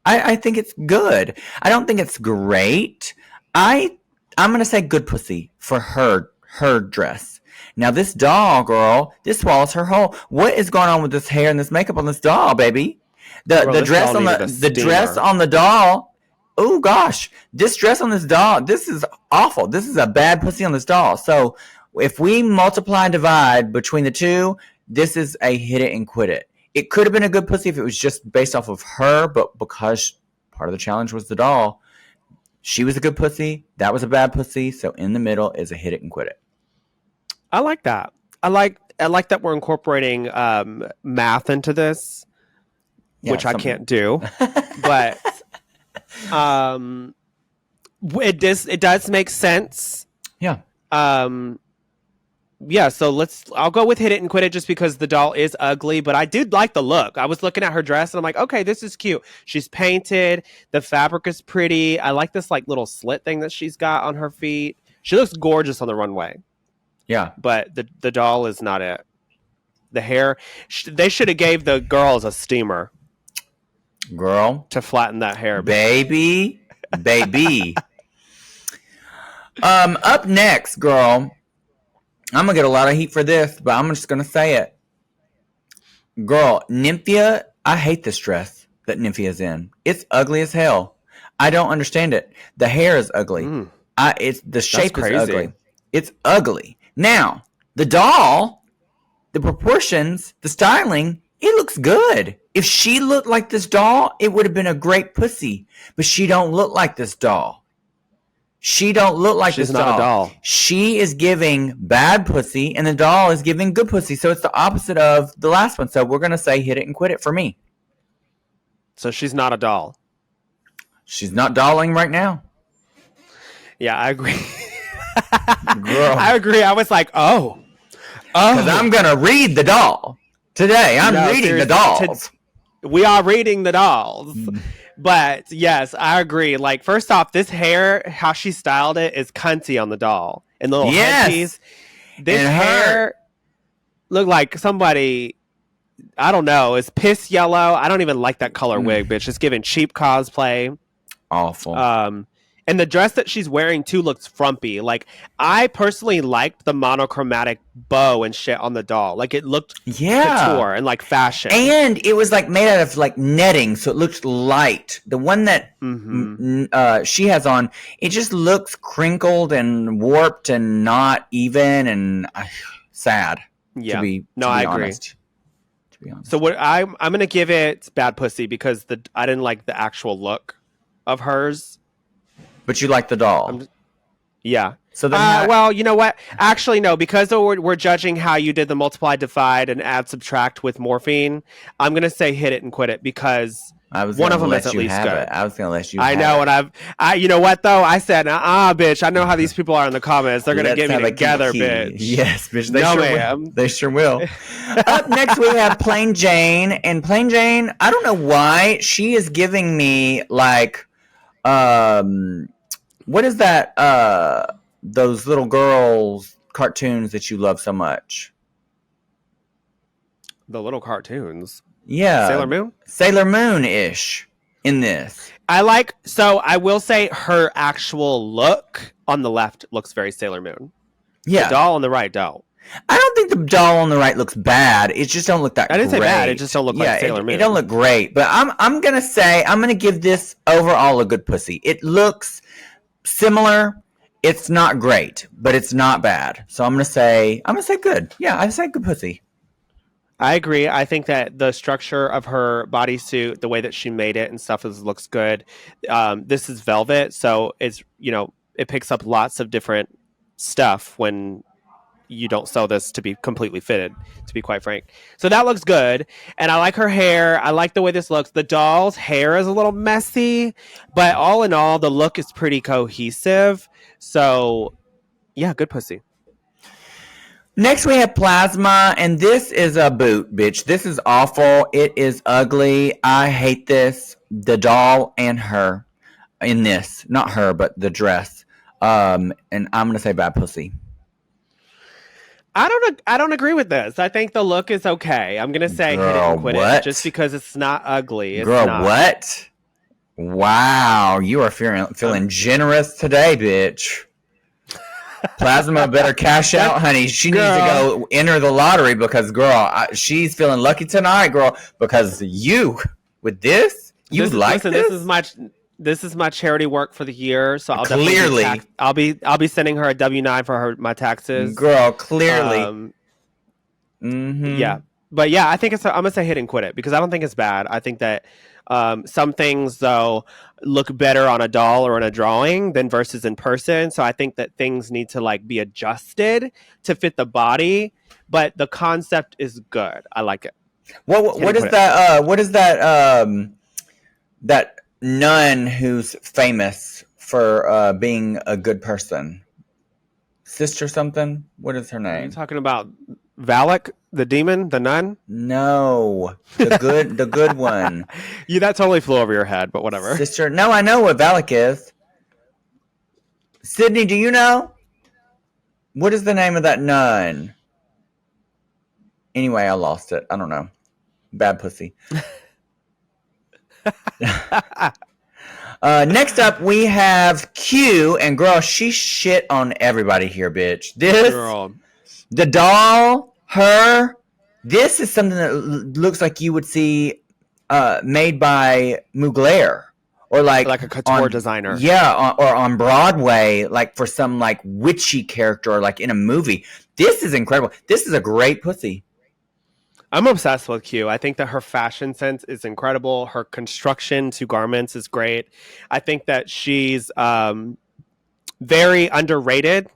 Speaker 1: I think it's good. I don't think it's great. I'm gonna say good pussy for her dress. Now this doll, girl, this swallows her whole. What is going on with this hair and this makeup on this doll, baby? The dress on the dress on the doll. Oh gosh, this dress on this doll. This is awful. This is a bad pussy on this doll. So if we multiply and divide between the two, this is a hit it and quit it. It could have been a good pussy if it was just based off of her, but because part of the challenge was the doll, she was a good pussy. That was a bad pussy. So in the middle is a hit it and quit it.
Speaker 2: I like that. I like that we're incorporating math into this, which I can't do, but it does make sense.
Speaker 1: Yeah.
Speaker 2: Yeah. So I'll go with hit it and quit it just because the doll is ugly, but I did like the look. I was looking at her dress and I'm like, okay, this is cute. She's painted. The fabric is pretty. I like this like little slit thing that she's got on her feet. She looks gorgeous on the runway.
Speaker 1: Yeah,
Speaker 2: but the doll is not it. The hair, they should have gave the girls a steamer,
Speaker 1: girl,
Speaker 2: to flatten that hair,
Speaker 1: baby. Up next, girl. I'm gonna get a lot of heat for this, but I'm just gonna say it, girl. Nymphia, I hate this dress that Nymphia's in. It's ugly as hell. I don't understand it. The hair is ugly. The shape is ugly. It's ugly. Now, the doll, the proportions, the styling, it looks good. If she looked like this doll, it would have been a great pussy. But she don't look like this doll. She's not a doll. She is giving bad pussy, and the doll is giving good pussy. So it's the opposite of the last one. So we're going to say hit it and quit it for me.
Speaker 2: So she's not a doll.
Speaker 1: She's not dolling right now.
Speaker 2: Yeah, I agree.
Speaker 1: Girl.
Speaker 2: I agree. I was like, oh.
Speaker 1: Because I'm going to read the doll Today, I'm reading the dolls.
Speaker 2: We are reading the dolls. But yes, I agree. Like, first off, this hair, how she styled it is cunty on the doll. And the little headpiece. This hair looked like somebody, I don't know, it's piss yellow. I don't even like that color wig, bitch. It's giving cheap cosplay.
Speaker 1: Awful.
Speaker 2: And the dress that she's wearing too looks frumpy. Like, I personally liked the monochromatic bow and shit on the doll. Like, it looked couture and like fashion.
Speaker 1: And it was like made out of like netting, so it looked light. The one that she has on, it just looks crinkled and warped and not even and sad.
Speaker 2: Yeah.
Speaker 1: To be
Speaker 2: I
Speaker 1: honest.
Speaker 2: agree. So what I'm gonna give it bad pussy because I didn't like the actual look of hers.
Speaker 1: But you like the doll.
Speaker 2: Yeah.
Speaker 1: So then
Speaker 2: well, you know what? Actually, no, because we're judging how you did the multiply, divide, and add, subtract with morphine. I'm gonna say hit it and quit it because one of them is at least good.
Speaker 1: I was gonna let you.
Speaker 2: I know, and I you know what though? I said, bitch. I know how these people are in the comments. They're gonna get me together, bitch.
Speaker 1: Yes, bitch. They sure will. Up next, we have Plain Jane, and Plain Jane. I don't know why she is giving me like, what is that? Those little girls cartoons that you love so much.
Speaker 2: The little cartoons.
Speaker 1: Yeah. Sailor Moon-ish in this.
Speaker 2: I will say her actual look on the left looks very Sailor Moon. Yeah. The doll on the right don't.
Speaker 1: I don't think the doll on the right looks bad. It just don't look that great.
Speaker 2: I didn't say bad. It just don't look like Sailor Moon.
Speaker 1: It don't look great. But I'm going to give this overall a good pussy. It looks similar. It's not great, but it's not bad. So I'm gonna say good. Yeah, I say good pussy.
Speaker 2: I agree. I think that the structure of her bodysuit, the way that she made it and stuff looks good. This is velvet, so it's it picks up lots of different stuff when you don't sew this to be completely fitted, to be quite frank. So that looks good. And I like her hair. I like the way this looks. The doll's hair is a little messy, but all in all, the look is pretty cohesive. So, yeah, good pussy.
Speaker 1: Next, we have Plasma, and this is a boot, bitch. This is awful. It is ugly. I hate this. The doll and her in this. Not her, but the dress. And I'm going to say bad pussy.
Speaker 2: I don't agree with this. I think the look is okay. I'm gonna say hit it and quit it just because it's not ugly. It's not.
Speaker 1: What? Wow, you are feeling generous today, bitch. Plasma better cash out, honey. She needs to go enter the lottery because, girl, she's feeling lucky tonight, girl. Because you with this,
Speaker 2: This is my charity work for the year, so I'll
Speaker 1: clearly
Speaker 2: I'll be sending her a W-9 for my taxes.
Speaker 1: Girl, clearly.
Speaker 2: Yeah, but yeah, I think I'm gonna say hit and quit it because I don't think it's bad. I think that some things though look better on a doll or in a drawing than versus in person. So I think that things need to like be adjusted to fit the body, but the concept is good. I like it.
Speaker 1: What is that? What is that? That nun who's famous for being a good person, sister something. What is her name?
Speaker 2: Are you talking about Valak, the demon, the nun?
Speaker 1: No, the good one.
Speaker 2: That totally flew over your head, but whatever.
Speaker 1: Sister, no, I know what Valak is. Sydney, do you know? What is the name of that nun? Anyway, I lost it. I don't know. Bad pussy. Next up, we have Q, and girl, she shit on everybody here, bitch. The doll, her. This is something that looks like you would see made by Mugler or like
Speaker 2: a couture designer.
Speaker 1: Yeah, or on Broadway, like for some like witchy character, or like in a movie. This is incredible. This is a great pussy.
Speaker 2: I'm obsessed with Q. I think that her fashion sense is incredible. Her construction to garments is great. I think that she's very underrated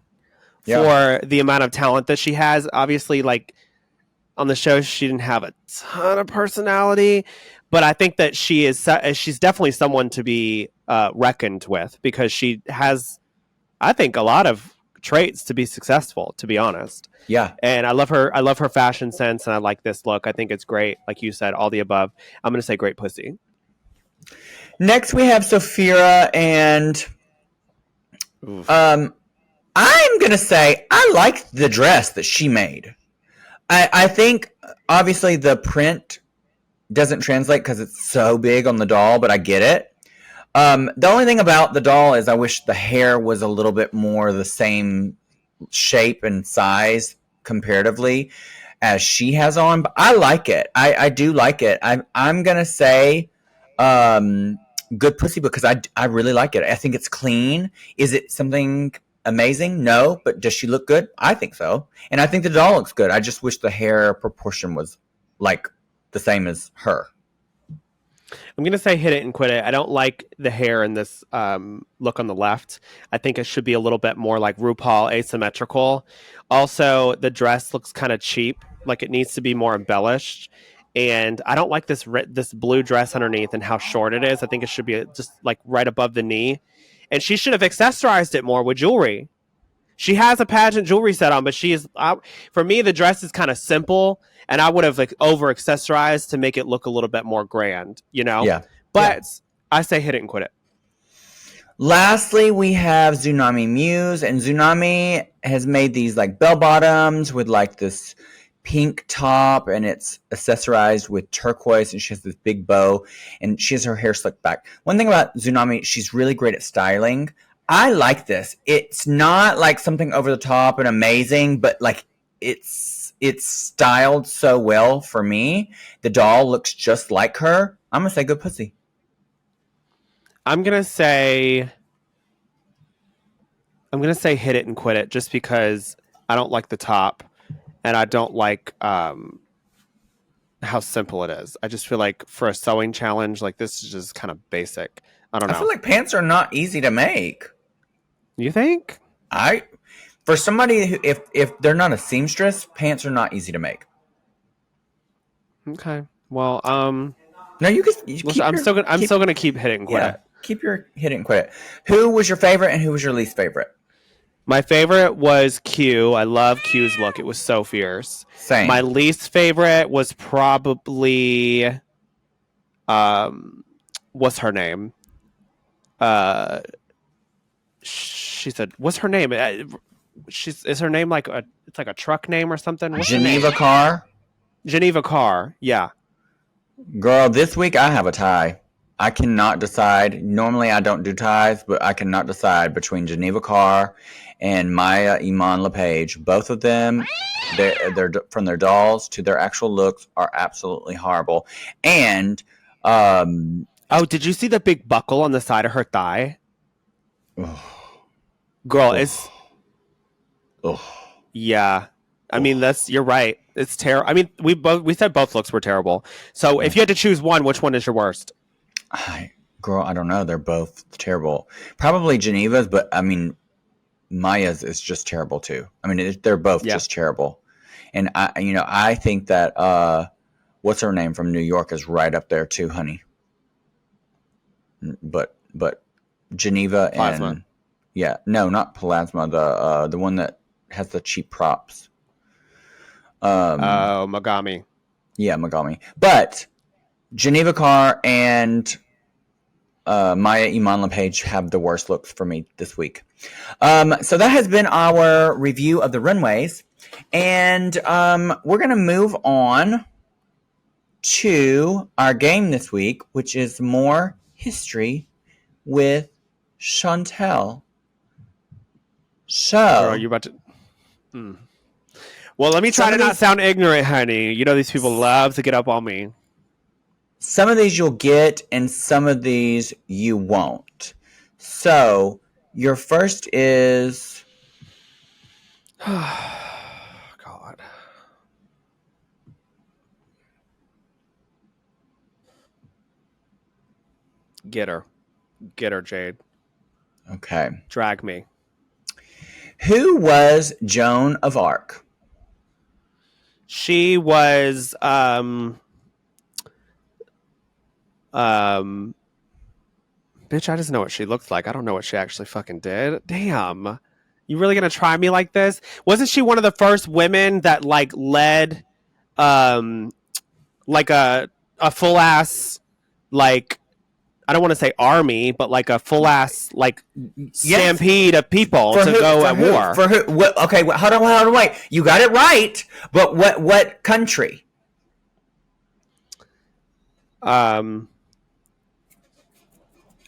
Speaker 2: for the amount of talent that she has. Obviously, like on the show, she didn't have a ton of personality, but I think that she's definitely someone to be reckoned with because she has, I think, a lot of traits to be successful, to be honest.
Speaker 1: Yeah.
Speaker 2: And I love her fashion sense, and I like this look. I think it's great. Like you said, all the above. I'm going to say great pussy.
Speaker 1: Next, we have Sophia, and I'm going to say I like the dress that she made. I think, obviously, the print doesn't translate because it's so big on the doll, but I get it. The only thing about the doll is I wish the hair was a little bit more the same shape and size comparatively as she has on, but I like it. I do like it. I'm going to say good pussy because I really like it. I think it's clean. Is it something amazing? No, but does she look good? I think so. And I think the doll looks good. I just wish the hair proportion was like the same as her.
Speaker 2: I'm going to say hit it and quit it. I don't like the hair in this look on the left. I think it should be a little bit more like RuPaul, asymmetrical. Also, the dress looks kind of cheap. Like it needs to be more embellished. And I don't like this blue dress underneath and how short it is. I think it should be just like right above the knee. And she should have accessorized it more with jewelry. She has a pageant jewelry set on, but for me, the dress is kind of simple, and I would have like over accessorized to make it look a little bit more grand, you know?
Speaker 1: Yeah.
Speaker 2: But I say hit it and quit it.
Speaker 1: Lastly, we have Tsunami Muse, and Tsunami has made these like bell bottoms with like this pink top, and it's accessorized with turquoise, and she has this big bow, and she has her hair slicked back. One thing about Tsunami, she's really great at styling. I like this. It's not like something over the top and amazing, but like it's styled so well for me. The doll looks just like her. I'm gonna say good pussy.
Speaker 2: I'm gonna say hit it and quit it just because I don't like the top and I don't like how simple it is. I just feel like for a sewing challenge, like this is just kind of basic. I don't know.
Speaker 1: I feel like pants are not easy to make.
Speaker 2: You think?
Speaker 1: For somebody who, if they're not a seamstress, pants are not easy to make.
Speaker 2: Okay. Well,
Speaker 1: no,
Speaker 2: I'm still gonna keep hitting and quit it.
Speaker 1: Keep your hit it and quit it. Who was your favorite and who was your least favorite?
Speaker 2: My favorite was Q. I love Q's look. It was so fierce.
Speaker 1: Same.
Speaker 2: My least favorite was probably what's her name? She said, "What's her name?" Is her name like it's like a truck name or something? What's
Speaker 1: Geneva Carr.
Speaker 2: Geneva Carr. Yeah.
Speaker 1: Girl, this week I have a tie. I cannot decide. Normally I don't do ties, but I cannot decide between Geneva Carr and Maya Iman LePage. Both of them, they're from their dolls to their actual looks are absolutely horrible. And
Speaker 2: did you see the big buckle on the side of her thigh? Girl, it's yeah. I mean, you're right. It's terrible. I mean, we said both looks were terrible. So if you had to choose one, which one is your worst?
Speaker 1: Girl, I don't know. They're both terrible. Probably Geneva's, but I mean, Maya's is just terrible too. I mean, they're both just terrible. And I think that what's her name from New York is right up there too, honey. But Geneva
Speaker 2: Plasma.
Speaker 1: and no, not Plasma. The one that has the cheap props.
Speaker 2: Megami.
Speaker 1: Yeah, Megami. But Geneva Carr and Maya Iman LePage have the worst looks for me this week. So that has been our review of the runways. And we're going to move on to our game this week, which is more history with Chantel. So,
Speaker 2: are you about to? Well, let me try to not sound ignorant, honey. You know these people love to get up on me.
Speaker 1: Some of these you'll get, and some of these you won't. So, your first is...
Speaker 2: God. Get her. Get her, Jade.
Speaker 1: Okay.
Speaker 2: Drag me.
Speaker 1: Who was Joan of Arc?
Speaker 2: She was bitch, I just know what she looked like. I don't know what she actually fucking did. Damn. You really gonna try me like this? Wasn't she one of the first women that like led, like a full ass like I don't want to say army, but like a full ass like stampede of people to go at war.
Speaker 1: For who? What, okay, hold on, wait. You got it right, but what country?
Speaker 2: Oh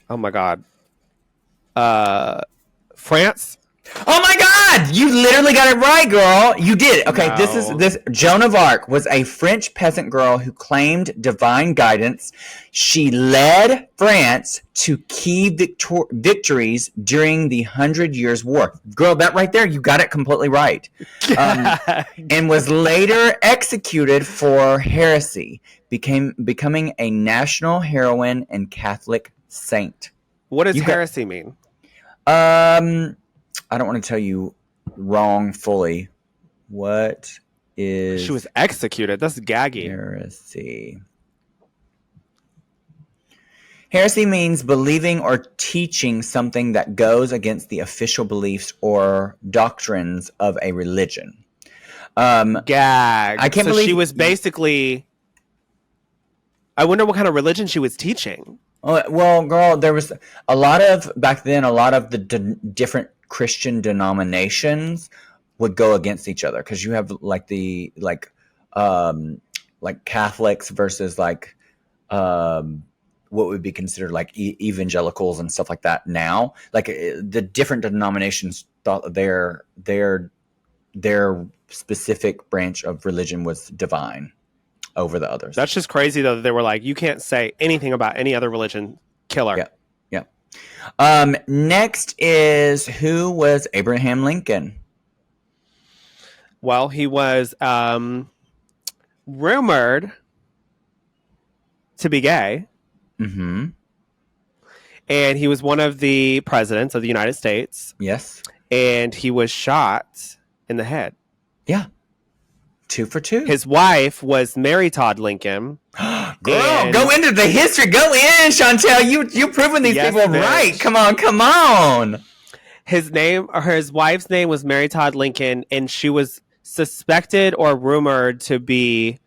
Speaker 2: my God. France.
Speaker 1: Oh my God! You literally got it right, girl. You did it. Okay,
Speaker 2: No.
Speaker 1: this Joan of Arc was a French peasant girl who claimed divine guidance. She led France to key victories during the 100 Years' War. Girl, that right there, you got it completely right. And was later executed for heresy, becoming a national heroine and Catholic saint.
Speaker 2: What does heresy mean?
Speaker 1: I don't want to tell you wrong fully. What is...
Speaker 2: She was executed. That's gaggy.
Speaker 1: Heresy. Heresy means believing or teaching something that goes against the official beliefs or doctrines of a religion.
Speaker 2: Gag.
Speaker 1: I can't believe...
Speaker 2: she was basically... I wonder what kind of religion she was teaching.
Speaker 1: Well, girl, there was back then, a lot of the different Christian denominations would go against each other, because you have like Catholics versus like what would be considered like evangelicals and stuff like that. Now, like the different denominations thought their specific branch of religion was divine over the others.
Speaker 2: That's just crazy, though, that they were like, you can't say anything about any other religion. Killer.
Speaker 1: Yeah. Next is, who was Abraham Lincoln?
Speaker 2: Well, he was rumored to be gay.
Speaker 1: Mm-hmm.
Speaker 2: And he was one of the presidents of the United States.
Speaker 1: Yes.
Speaker 2: And he was shot in the head.
Speaker 1: Yeah. 2 for 2.
Speaker 2: His wife was Mary Todd Lincoln.
Speaker 1: Girl, go into the history. Go in, Chantel. You proving these people bitch. Right. Come on.
Speaker 2: His wife's name was Mary Todd Lincoln, and she was suspected or rumored to be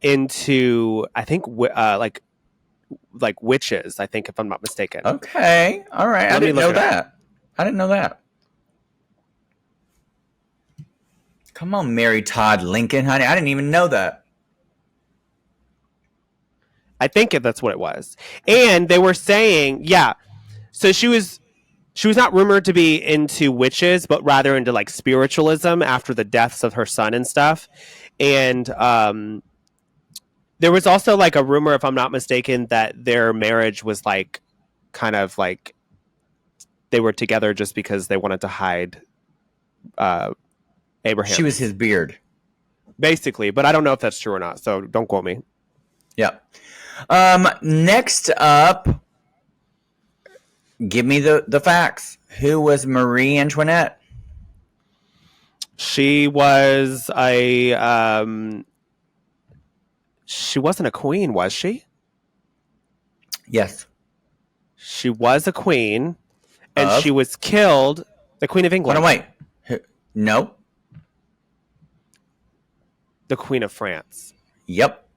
Speaker 2: into, I think, like witches, I think, if I'm not mistaken.
Speaker 1: Okay. All right. I didn't know that. Come on, Mary Todd Lincoln, honey. I didn't even know that.
Speaker 2: I think that's what it was. And they were saying, yeah. So she was not rumored to be into witches, but rather into like spiritualism after the deaths of her son and stuff. And there was also like a rumor, if I'm not mistaken, that their marriage was like kind of like they were together just because they wanted to hide Abraham.
Speaker 1: She was his beard.
Speaker 2: Basically, but I don't know if that's true or not, so don't quote me.
Speaker 1: Yeah. Next up, give me the facts. Who was Marie Antoinette?
Speaker 2: She was she wasn't a queen, was she?
Speaker 1: Yes.
Speaker 2: She was a queen, and she was killed. The Queen of England.
Speaker 1: Wait. No.
Speaker 2: The Queen of France.
Speaker 1: Yep.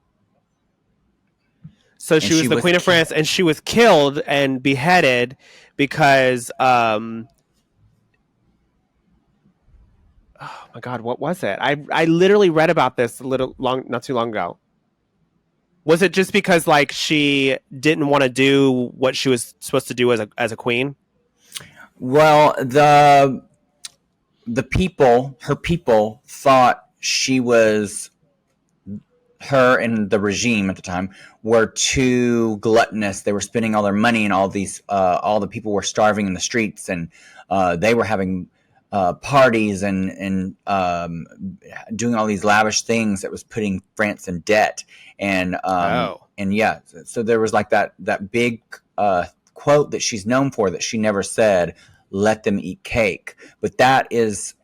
Speaker 2: So she was the Queen of France, and she was killed and beheaded because, oh my God, what was it? I literally read about this not too long ago. Was it just because like she didn't want to do what she was supposed to do as a queen?
Speaker 1: Well, her people thought her and the regime at the time were too gluttonous. They were spending all their money, and all the people were starving in the streets, and they were having parties and doing all these lavish things that was putting France in debt. And yeah, so there was like that big quote that she's known for that she never said, "Let them eat cake," but that is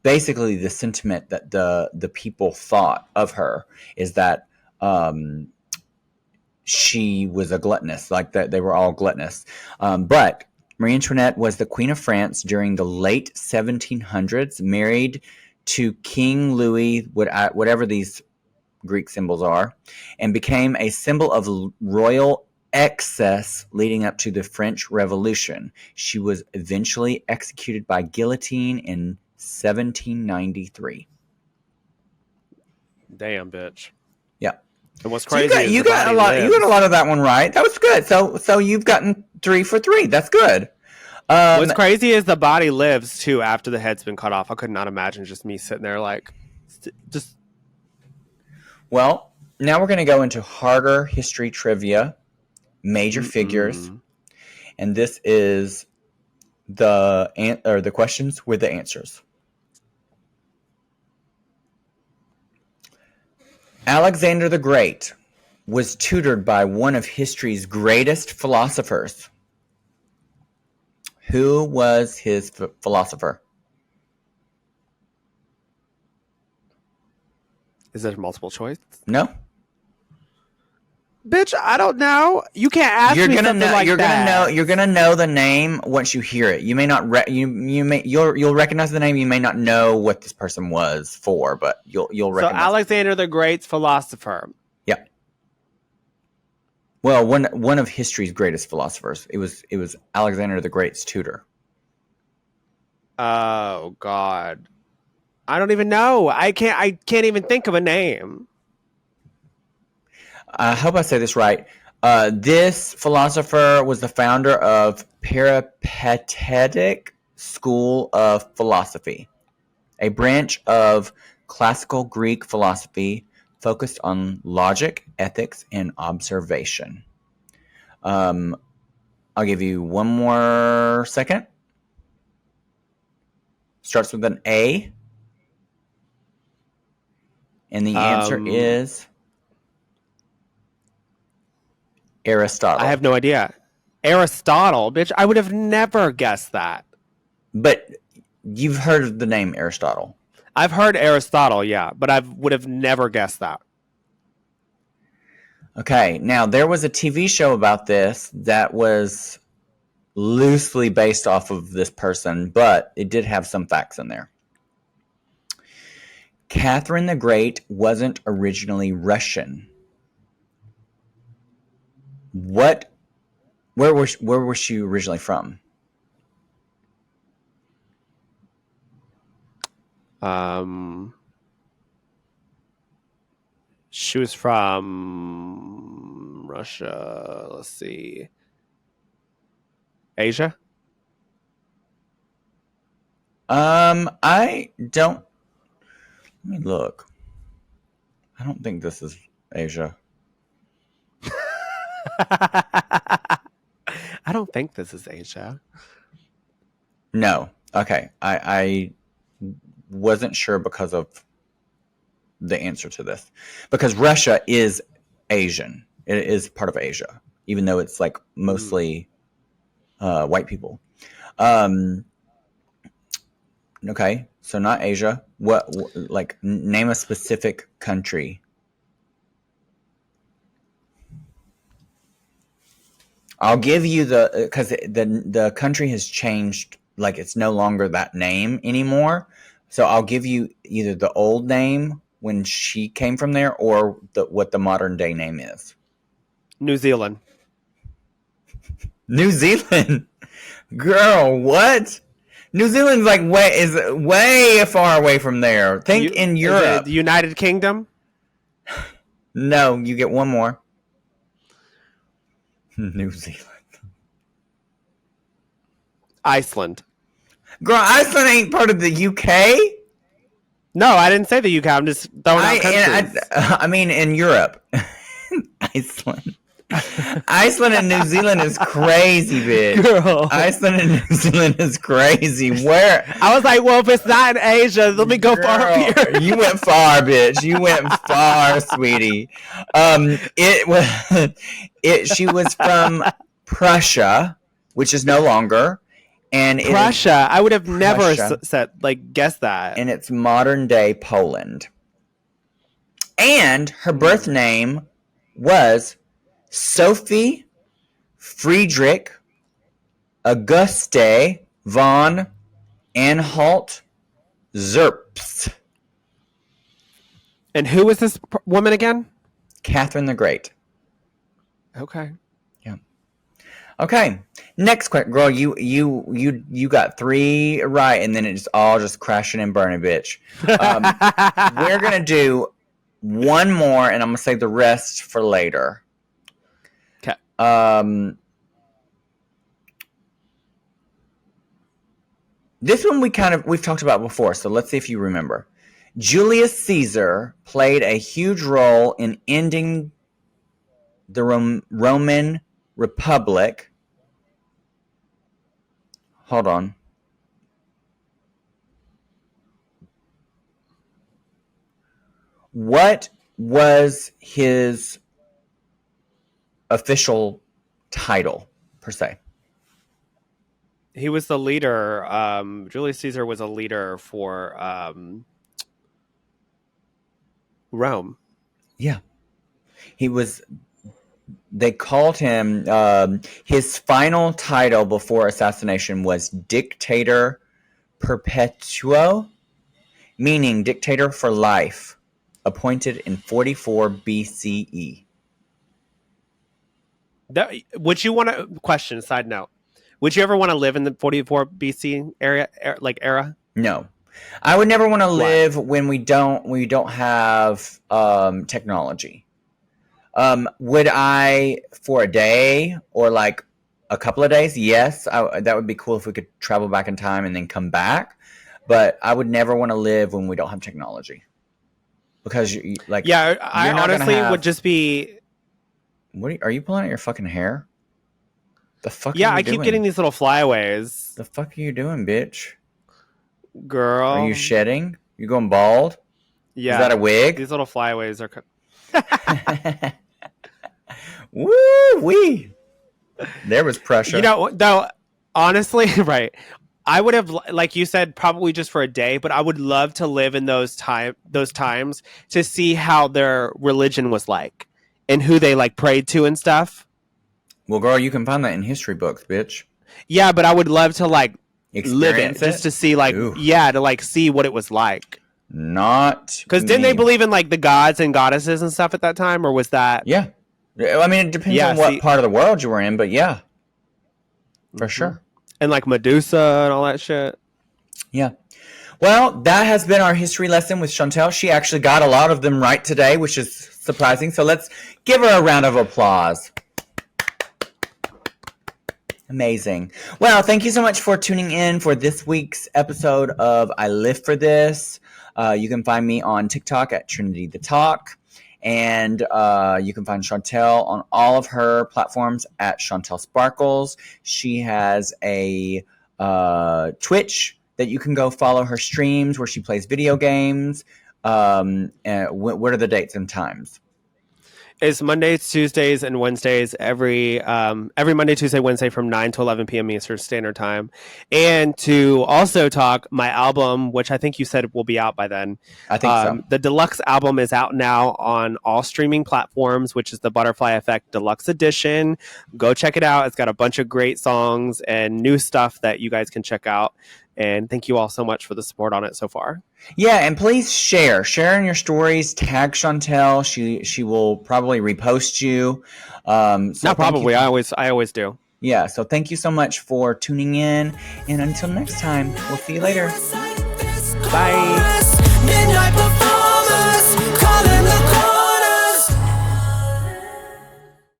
Speaker 1: basically the sentiment that the people thought of her, is that she was a gluttonous, like that they were all gluttonous. But Marie Antoinette was the Queen of France during the late 1700s, married to King Louis, whatever these Greek symbols are, and became a symbol of royal excess leading up to the French Revolution. She was eventually executed by guillotine in 1793.
Speaker 2: Damn, bitch.
Speaker 1: Yeah.
Speaker 2: And what's
Speaker 1: So
Speaker 2: crazy is
Speaker 1: you
Speaker 2: the
Speaker 1: got
Speaker 2: body
Speaker 1: a lot.
Speaker 2: lives.
Speaker 1: You got a lot of that one right. That was good. So you've gotten 3 for 3. That's good.
Speaker 2: What's crazy is the body lives too after the head's been cut off. I could not imagine just me sitting there like, just.
Speaker 1: Well, now we're going to go into harder history trivia, major figures, and this is the questions with the answers. Alexander the Great was tutored by one of history's greatest philosophers. Who was his philosopher?
Speaker 2: Is that a multiple choice?
Speaker 1: No.
Speaker 2: Bitch, I don't know. You can't ask me something like that.
Speaker 1: You're gonna know the name once you hear it. You may not. You'll recognize the name. You may not know what this person was for, but you'll recognize.
Speaker 2: So Alexander the Great's philosopher.
Speaker 1: Yeah. Well, one of history's greatest philosophers. It was Alexander the Great's tutor.
Speaker 2: Oh God, I don't even know. I can't even think of a name.
Speaker 1: I hope I say this right. This philosopher was the founder of Peripatetic School of Philosophy, a branch of classical Greek philosophy focused on logic, ethics, and observation. I'll give you one more second. Starts with an A. And the answer is Aristotle.
Speaker 2: I have no idea. Aristotle, bitch. I would have never guessed that.
Speaker 1: But you've heard of the name Aristotle.
Speaker 2: I've heard Aristotle, yeah, but I would have never guessed that.
Speaker 1: Okay, now there was a TV show about this that was loosely based off of this person, but it did have some facts in there. Catherine the Great wasn't originally Russian. Where was she originally from?
Speaker 2: She was from Russia. Let's see. Asia?
Speaker 1: I don't. Let me look. I don't think this is Asia.
Speaker 2: I don't think this is Asia.
Speaker 1: No. Okay. I wasn't sure because of the answer to this. Because Russia is Asian. It is part of Asia, even though it's like mostly white people. Okay, so not Asia. What like name a specific country? I'll give you because the country has changed. Like it's no longer that name anymore. So I'll give you either the old name when she came from there, or what the modern day name is.
Speaker 2: New Zealand.
Speaker 1: New Zealand, girl, what? New Zealand's like way far away from there. Think in Europe.
Speaker 2: Is it the United Kingdom?
Speaker 1: No, you get one more. New Zealand.
Speaker 2: Iceland.
Speaker 1: Girl, Iceland ain't part of the UK.
Speaker 2: No, I didn't say the UK. I'm just throwing out countries.
Speaker 1: I mean, in Europe. Iceland. Iceland and New Zealand is crazy, bitch.
Speaker 2: Girl.
Speaker 1: Iceland and New Zealand is crazy. Where?
Speaker 2: I was like, well, if it's not in Asia, let me go far up here.
Speaker 1: You went far, bitch. You went far, sweetie. She was from Prussia, which is no longer. And
Speaker 2: Prussia. I would have never guessed that.
Speaker 1: And it's modern day Poland. And her birth name was Sophie Friedrich Auguste von Anhalt Zerbst.
Speaker 2: And who is this woman again?
Speaker 1: Catherine the Great.
Speaker 2: Okay.
Speaker 1: Yeah. Okay. Next question, girl. You got 3 right, and then it's all just crashing and burning, bitch. We're gonna do one more, and I'm gonna save the rest for later.
Speaker 2: Okay.
Speaker 1: This one we've talked about before, so let's see if you remember. Julius Caesar played a huge role in ending the Roman Republic. Hold on. What was his official title, per se?
Speaker 2: He was the leader. Julius Caesar was a leader for Rome.
Speaker 1: Yeah. He was... They called him... his final title before assassination was Dictator Perpetuo, meaning dictator for life, appointed in 44 BCE.
Speaker 2: Would you want to... Question, side note. Would you ever want to live in the 44 BC era?
Speaker 1: No. I would never want to live when we don't have technology. Would I for a day or like a couple of days? Yes, that would be cool if we could travel back in time and then come back. But I would never want to live when we don't have technology, because
Speaker 2: I honestly would just be.
Speaker 1: Are you pulling out your fucking hair? The fuck?
Speaker 2: Yeah, I keep getting these little flyaways.
Speaker 1: The fuck are you doing, bitch?
Speaker 2: Girl,
Speaker 1: are you shedding? You going bald?
Speaker 2: Yeah.
Speaker 1: Is that a wig?
Speaker 2: These little flyaways are.
Speaker 1: Woo wee! There was pressure.
Speaker 2: You know, though, honestly, right? I would have, like you said, probably just for a day, but I would love to live in those times to see how their religion was like and who they like prayed to and stuff.
Speaker 1: Well, girl, you can find that in history books, bitch.
Speaker 2: Yeah, but I would love to like live it
Speaker 1: just
Speaker 2: to see like to like see what it was like.
Speaker 1: Not
Speaker 2: because didn't they believe in like the gods and goddesses and stuff at that time, or was that?
Speaker 1: Yeah, I mean it depends on what part of the world you were in, but yeah, for sure.
Speaker 2: And like Medusa and all that shit.
Speaker 1: Yeah. Well, that has been our history lesson with Chantel. She actually got a lot of them right today, which is surprising. So let's give her a round of applause. Amazing. Well, thank you so much for tuning in for this week's episode of I Live for This. You can find me on TikTok at Trinity the Talk. And you can find Chantel on all of her platforms at Chantel Sparkles. She has a Twitch that you can go follow her streams where she plays video games. And what are the dates and times?
Speaker 2: It's Mondays, Tuesdays, and Wednesdays every Monday, Tuesday, Wednesday from 9 to 11 p.m. Eastern Standard Time. And to also talk my album, which I think you said will be out by then.
Speaker 1: I think so.
Speaker 2: The deluxe album is out now on all streaming platforms, which is the Butterfly Effect Deluxe Edition. Go check it out. It's got a bunch of great songs and new stuff that you guys can check out. And thank you all so much for the support on it so far.
Speaker 1: Yeah, and please share in your stories. Tag Chantel. She will probably repost you.
Speaker 2: Not probably. I always do.
Speaker 1: Yeah. So thank you so much for tuning in, and until next time, we'll see you later.
Speaker 2: Bye.